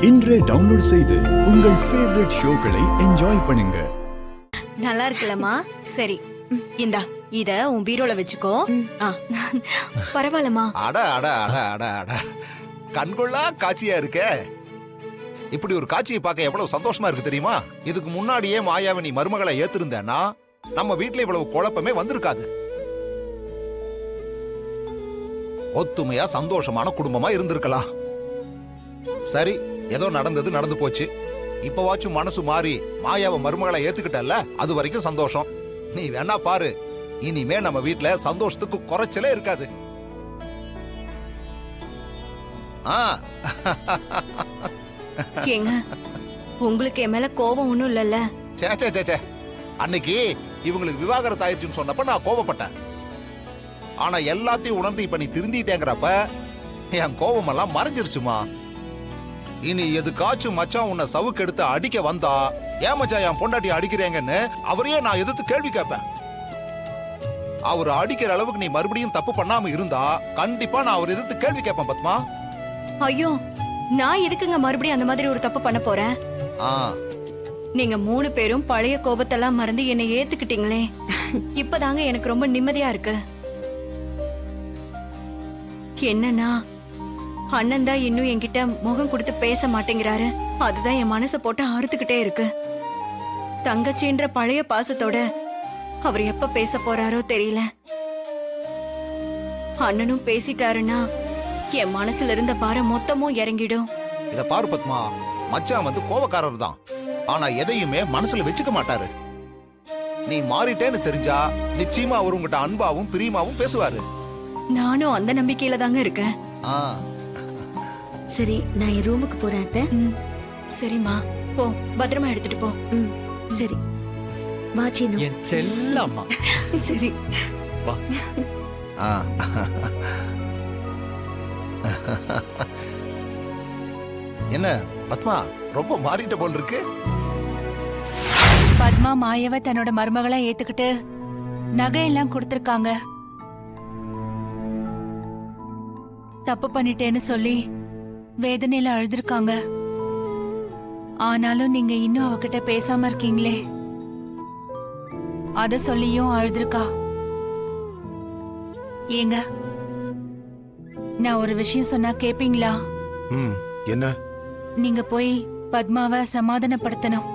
இன்றே டவுன்லோட் செய்து உங்கள் ஃபேவரட் ஷோக்களை என்ஜாய் பண்ணுங்க. நல்லா இருக்குல்லம்மா. சரி இந்தா இத உன் பீரோல வச்சுக்கோ. பரவாயில்லம்மா. அட அட அட அட அட கண்கொள்ளா காட்சியா இருக்க. இப்படி ஒரு காட்சியை பார்க்க எவ்வளவு சந்தோஷமா இருக்கு தெரியுமா? இதுக்கு முன்னாடியே மாயாவை நீ மருமகளை ஏத்திருந்தேன்னா நம்ம வீட்டுல இவ்வளவு குழப்பமே வந்திருக்காது. ஒத்துமையா சந்தோஷமான குடும்பமா இருந்திருக்கலாம். சரி, ஏதோ நடந்தது நடந்து போச்சு. இப்பவாச்சும் மனசு மாறி மாயாவை மருமகளை ஏத்துக்கிட்டல்ல, அது வரைக்கும் சந்தோஷம். நீ வேணா பாரு, இனிமே நம்ம வீட்டுல சந்தோஷத்துக்கு குறைச்சலே இருக்காது. ஏங்க, உங்களுக்கு என் மேல கோபம் ஒண்ணும் இல்லல்ல? சே அன்னைக்கு இவங்களுக்கு விவாகரத்து ஆயிடுச்சுன்னு சொன்னப்ப நான் கோபப்பட்டேன். ஆனா எல்லாத்தையும் உணர்ந்து இப்ப நீ திருந்திட்டேங்கிறப்ப என் கோபம் எல்லாம் மறைஞ்சிருச்சுமா. இனி எதுக்காச்சும் மச்சான் உன்னை சவுக்கு எடுத்து அடிக்க வந்தா, ஏன் மச்சான் என் பொண்டாட்டி அடிக்கிறேங்கன்னு அவரையே நான் எதிர்த்து கேள்வி கேட்பேன். அவர் அடிக்கிற அளவுக்கு நீ மறுபடியும் தப்பு பண்ணாம இருந்தா கண்டிப்பா நான் அவர் எதிர்த்து கேள்வி கேட்பேன் பத்மா. ஐயோ, நான் எதுக்குங்க மறுபடியும் அந்த மாதிரி ஒரு தப்பு பண்ண போறேன்? நீங்க 3 பேரும் பழைய கோபத்தெல்லாம் மறந்து என்னை ஏத்துக்கிட்டீங்களே, இப்பதாங்க எனக்கு ரொம்ப நிம்மதியா இருக்கு. என்னன்னா, அண்ணன் தான் இன்னும் என்கிட்ட முகம் கொடுத்து பேச மாட்டேங்கிறாரு. அதுதான் என் மனசை போட்டு அறுத்துக்கிட்டே இருக்கு. தங்கச்சின்ற பழைய பாசத்தோட அவர் எப்ப பேச போறாரோ தெரியல. அண்ணனும் பேசிட்டாருன்னா என் மனசுல இருந்த பாரம் மொத்தமும் இறங்கிடும். இத பாரு பத்மா, மச்சான் வந்து கோபக்காரர் தான், ஆனா எதையுமே மனசுல வச்சுக்க மாட்டாரு. நீ மாறிட்டேன்னு தெரிஞ்சா நிச்சயமா அவர் உங்ககிட்ட அன்பாவும் பிரியமாவும் பேசுவாரு. நானும் அந்த நம்பிக்கையில தாங்க இருக்கேன். சரி, நான் என் ரூமுக்கு போறேன் அத்தை. சரிம்மா, போ, பத்திரமா எடுத்துட்டு போ. சரி, வா சீனு. என் செல்லம்மா. சரி வா. என்ன பத்மா, ரொம்ப மாறிட்ட போல் இருக்கு. பத்மா மாயாவை தன்னோட மருமகளா ஏத்துக்கிட்டு நகையெல்லாம் கொடுத்திருக்காங்க. தப்பு பண்ணிட்டேன்னு சொல்லி வேதனையில அழுதுருக்காங்க. ஆனாலும் நீங்க இன்னும் அவகிட்ட பேசாம இருக்கீங்களே, அத சொல்லியும் அழுதுருக்கா. ஏங்க, நான் ஒரு விஷயம் சொன்னா கேப்பீங்களா? என்ன? நீங்க போய் பத்மாவை சமாதானப்படுத்தணும்.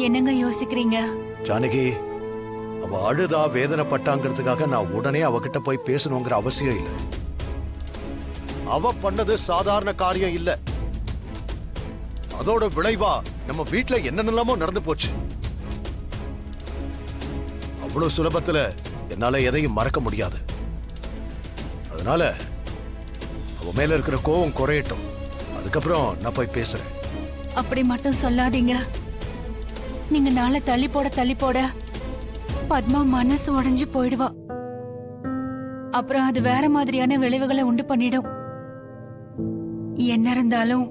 என்னங்க யோசிக்கிறீங்க? ஜானகி, அவ அழுதா வேதனைப்பட்டாங்கிறதுக்காக நான் உடனே அவகிட்ட போய் பேசணுங்கிற அவசியம் இல்லை. அவ பண்ணது சாதாரண காரியம் இல்ல. அதோட விளைவா நம்ம வீட்டுல என்னென்னலாமோ நடந்து போச்சு. அவ்வளவு சுலபத்துல என்னால எதையும் மறக்க முடியாது. அதனால அவ மேல இருக்கிற கோவம் குறையட்டும், அதுக்கப்புறம் நான் போய் பேசுறேன். அப்படி மட்டும் சொல்லாதீங்க. நீங்க நாளை தள்ளி போட பத்மா மனசு உடைஞ்சு போயிடுவா. அப்புறம் அது வேற மாதிரியான விளைவுகளை உண்டு பண்ணிடும். என்ன இருந்தாலும்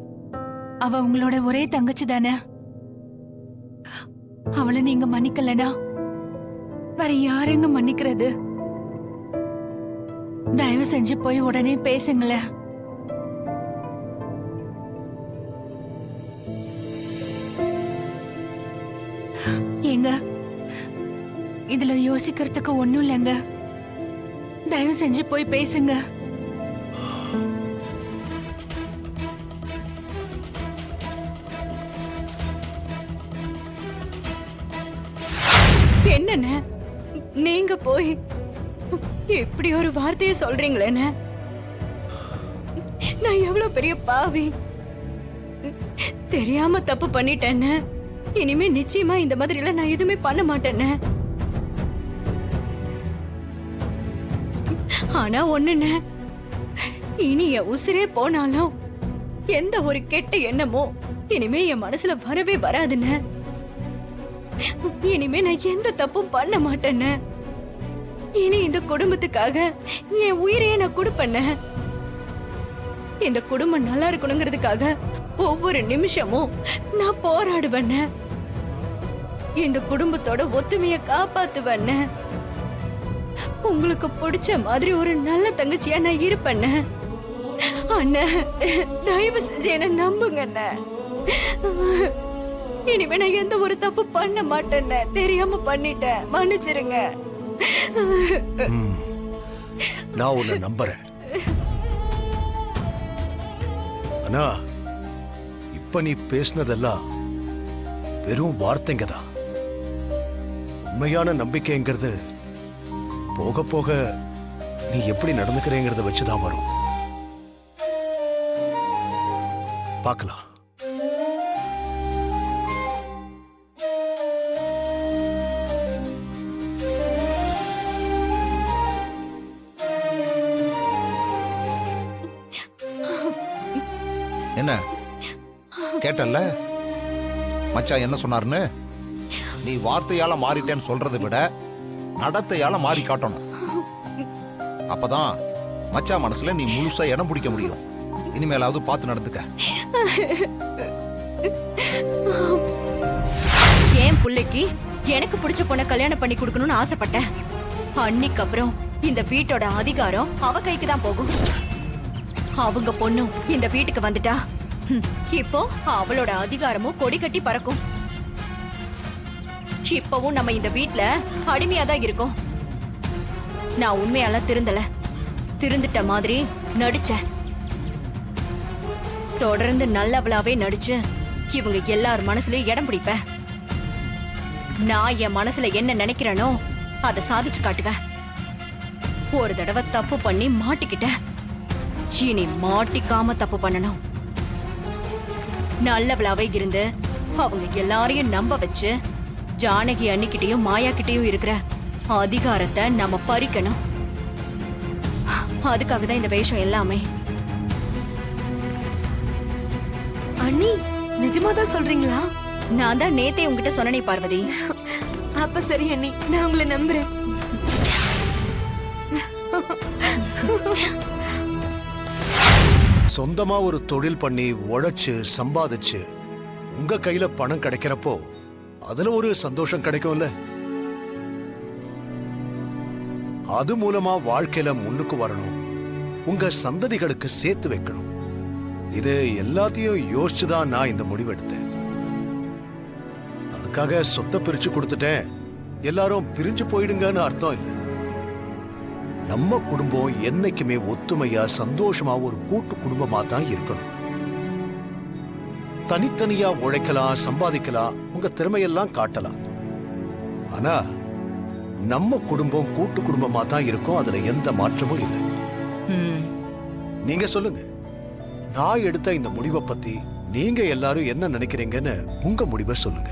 அவ உங்களோட ஒரே தங்கச்சி தானே. அவளை நீங்க மன்னிக்கலனா வேற யாருங்க மன்னிக்கிறது? தயவு செஞ்சு போய் உடனே பேசுங்களேன். ஏங்க, இதுல யோசிக்கிறதுக்கு ஒண்ணும் இல்லைங்க. தயவு செஞ்சு போய் பேசுங்க. என்னண்ண, நீங்க போய் இப்படி ஒரு வார்த்தையை சொல்றீங்களேண்ண? நான் எவ்வளவு பெரிய பாவி. தெரியாம தப்பு பண்ணிட்டேன்னு. இனிமே நிச்சயமா இந்த மாதிரி எல்லாம் நான் எதுவுமே பண்ண மாட்டேன்னு. ஆனா ஒண்ணுண்ண, இனி என் உசிரே போனாலும் எந்த ஒரு கெட்ட எண்ணமோ இனிமே என் மனசுல வரவே வராதுன்னு. இனிமே நான் எந்த தப்பும் பண்ண மாட்டேன்னு. இனி இந்த குடும்பத்துக்காக என் உயிரையே நான் கொடுப்பேன். இந்த குடும்பம் நல்லா இருக்கணுங்கிறதுக்காக ஒவ்வொரு நிமிஷமும் நான் போராடுவேன். இந்த குடும்பத்தோட ஒத்துமையை காப்பாத்துவேன். உங்களுக்கு பிடிச்ச மாதிரி ஒரு நல்ல தங்கச்சியா நான் இருப்பேன்னு. அண்ணன் தயவு செஞ்சு என்ன நம்புங்க அண்ணன். இனிமே நான் எந்த ஒரு தப்பு பண்ண மாட்டேன்னு தெரியாம பண்ணிட்டேன், மன்னிச்சிருங்க. நான் உன்னை நம்புறேன். ஆனா இப்ப நீ பேசினதெல்லாம் வெறும் வார்த்தைங்க தான். உண்மையான நம்பிக்கைங்கிறது போக போக நீ எப்படி நடந்துக்கிறேங்கிறத வச்சுதான் வரும். பார்க்கலாம். என்ன கேட்டல்ல மச்சான் என்ன சொன்னாருன்னு? நீ வார்த்தையால மாறிட்டேன்னு சொல்றதை விட நடத்தையால மாறி காட்டணும். அப்பதான் மச்சான் மனசுல நீ முழுசா இடம் பிடிக்க முடியும். இனிமேலாவது பார்த்து நடந்துக்க. என் புள்ளைக்கு எனக்கு பிடிச்ச பொண்ணை கல்யாணம் பண்ணி கொடுக்கணும்னு ஆசைப்பட்டேன். அன்னைக்கு அப்புறம் இந்த வீட்டோட அதிகாரம் அவ கைக்கு தான் போகும். அவங்க பொண்ணும் இந்த வீட்டுக்கு வந்துட்டா இப்போ அவளோட அதிகாரமும் கொடி கட்டி பறக்கும். இப்பவும் நம்ம இந்த வீட்ல அடிமையா தான் இருக்கோம். நான் உண்மையால திருந்துட்ட மாதிரி நடிச்சேன். தொடர்ந்து நல்லவளாவே நடிச்சு இவங்க எல்லார் மனசுலயும் இடம் பிடிப்பேன். நான் என் மனசுல என்ன நினைக்கிறேனோ அதை சாதிச்சு காட்டுவேன். ஒரு தடவை தப்பு பண்ணி மாட்டிக்கிட்டேன். இனி மாட்டிக்காம தப்பு பண்ணணும். நல்லவளாவே இருந்து அவங்க எல்லாரையும் நம்ப வச்சு ஜானகி அண்ணிக்கிட்டையும் மாயா கிட்டையும் இருக்கிற அதிகாரத்தை நம்ம பறிக்கணும். அதுக்காக தான் இந்த வேஷம் எல்லாமே. அண்ணி நிஜமாதான் சொல்றீங்களா? நான் தான் நேத்தே உங்ககிட்ட சொன்னனே பார்வதி. அப்ப சரி அண்ணி, நான் உங்களை நம்புறேன். சொந்தமா ஒரு தொழில் பண்ணி உழைச்சு சம்பாதிச்சு உங்க கையில பணம் கிடைக்கிறப்போ அதுல ஒரு சந்தோஷம் கிடைக்கும்ல. அது மூலமா வாழ்க்கையில முன்னுக்கு வரணும், உங்க சந்ததிகளுக்கு சேர்த்து வைக்கணும். இது எல்லாத்தையும் யோசிச்சுதான் நான் இந்த முடிவு எடுத்தேன். அதுக்காக சொத்தை பிரிச்சு கொடுத்துட்டேன், எல்லாரும் பிரிஞ்சு போயிடுங்கன்னு அர்த்தம் இல்லை. நம்ம குடும்பம் என்னைக்குமே ஒத்துமையா சந்தோஷமா ஒரு கூட்டு குடும்பமா தான் இருக்கணும். தனித்தனியா உழைக்கலாம், சம்பாதிக்கலாம், உங்க திறமையெல்லாம் காட்டலாம். ஆனா நம்ம குடும்பம் கூட்டு குடும்பமா தான் இருக்கும், அதுல எந்த மாற்றமும் இல்லை. நீங்க சொல்லுங்க, நான் எடுத்த இந்த முடிவை பத்தி நீங்க எல்லாரும் என்ன நினைக்கிறீங்கன்னு உங்க முடிவை சொல்லுங்க.